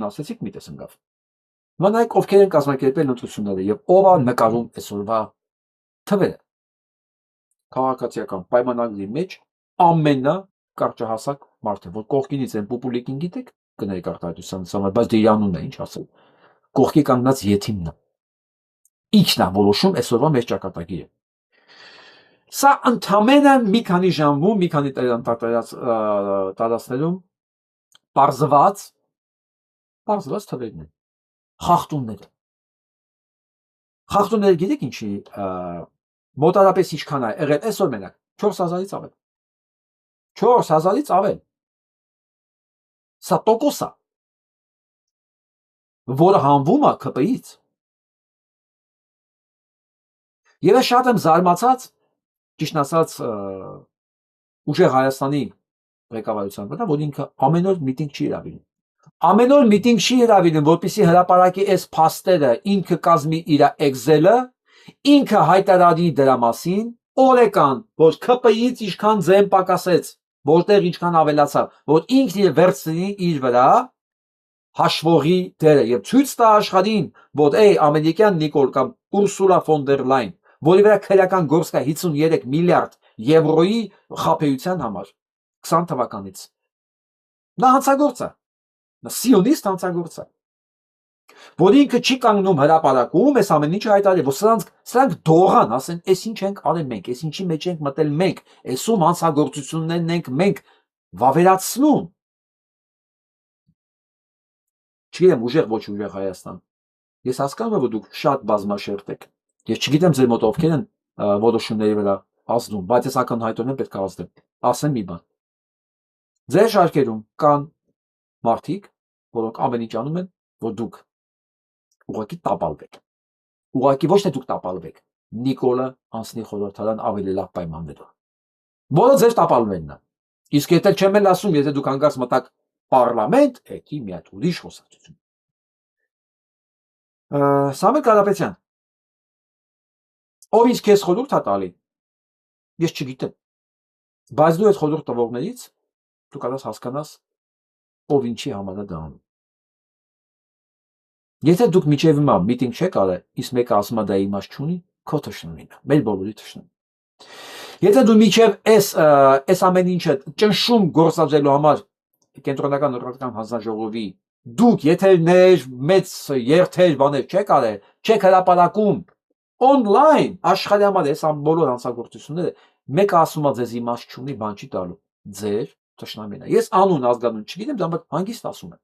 ասեցիք մի տես ընկավ։ Մանայք ովքեր են կազմակերպել ընտրությունները եւ ով է նկարում այսօրվա թվերը։ Քաղաքացիական պայմանագրի մեջ ամենակարճահասակ մարդը, որ կողքինից են պուպուլիկին գիտեք, կներեք արտահայտության, բայց դե իրանունն է, ինչ ասել։ Կողքի կանգնած եթիմն է։ Ինչն է որոշում այսօրվա մեր ճակատագիրը։ Սա ընդամենը մի քանի ժամում, մի քանի տարածներում պարզված թվերն են, խախտումները։ Խախտումները գիտեք ինչի մոտարապես ինչքան է եղել այսօր մենակ 4000-ից ավել։ 4000-ից ավել։ Սա տոկոս է, որը հանվում է ԿՊ-ից։ Եվ շատ եմ զարմացած, ճիշտ ասած, ուժեղ Հայաստանի ղեկավարության վրա, որ ինքը ամեն օր միտինգ չի հրավիրում։ Ամեն օր միտինգ չի հրավիրում, որպեսզի հրապարակի այս փաստերը, ինքը կազմի իր Excel-ը, ինքը հայտարարի դրա մասին, օրեկան, որ ԿՊ-ից ինչքան ձեն պակասեց, որտեղ ինչքան ավելացավ, որ ինքն իր վերցնի իր վրա հաշվողի դերը եւ ցույց տա աշխարհին, որ ամերիկյան Նիկոլ կամ Ուրսուլա ֆոն դեր Լայն, որի վրա քրեական գործ կա 53 միլիարդ եվրոյի խաբեության համար 20 թվականից։ Նա հանցագործ է, նա սիոնիստ հանցագործ է, որ ինքը չի կանգնում հրապարակում, այս ամեն ինչը հայտարարի, որ սրանք դողան, ասեն, այս ինչ ենք արել մենք, այս ինչի մեջ ենք մտել մենք, այսում հանցագործություններն ենք մենք վավերացնում։ Չգիտեմ ուժեղ ոչ ուժեղ Հայաստան։ Ես հասկանում եմ, որ դուք շատ բազմաշերտ եք։ Ես չգիտեմ ձեր մոտ ովքեր են որոշումների վրա ազդում, բայց ես ակնհայտորեն պետք է ազդեմ։ Ասեմ մի բան։ Ձեր շարքերում կան մարդիկ, որոնք ամեն ինչ անում են, որ դուք ուղղակի տապալվեք։ Ուղղակի ոչ թե դուք տապալվեք, Նիկոլը անցնի խորհրդարան ավելի լավ պայմաններով։ Որը ձեր տապալվելն է։ Իսկ եթե չեմ էլ ասում, եթե դուք հանկարծ մտաք պարլամենտ, եկի մի հատ ուրիշ խոսակցություն։ Սամվել Կարապետյան, ով ինձ քեզ խորհուրդ է տալի, ես չգիտեմ, բայց դու այդ խորհուրդ տվողներից դու կարաս հասկանաս, ով ինչի համար է դա անում։ Եթե դուք միջև հիմա միտինգ չեք արել, իսկ մեկը ասում է դա իմաստ չունի, քո թշնամին է, մեր բոլորի թշնամին։ Եթե դու միջև այս ամեն ինչը ճնշում գործադրելու համար կենտրոնական ռազմական հանձնաժողովի դուք եթերներ, մեծ երթեր, բաներ չեք արել, չեք հրապարակում on-line աշխարհի համար այս բոլոր հանցագործությունները, մեկը ասում է ձեզ իմաստ չունի, բան չի տալու, ձեր թշնամին է։ Ես անուն ազգանուն չգիտեմ, դա հանգիստ ասում եմ։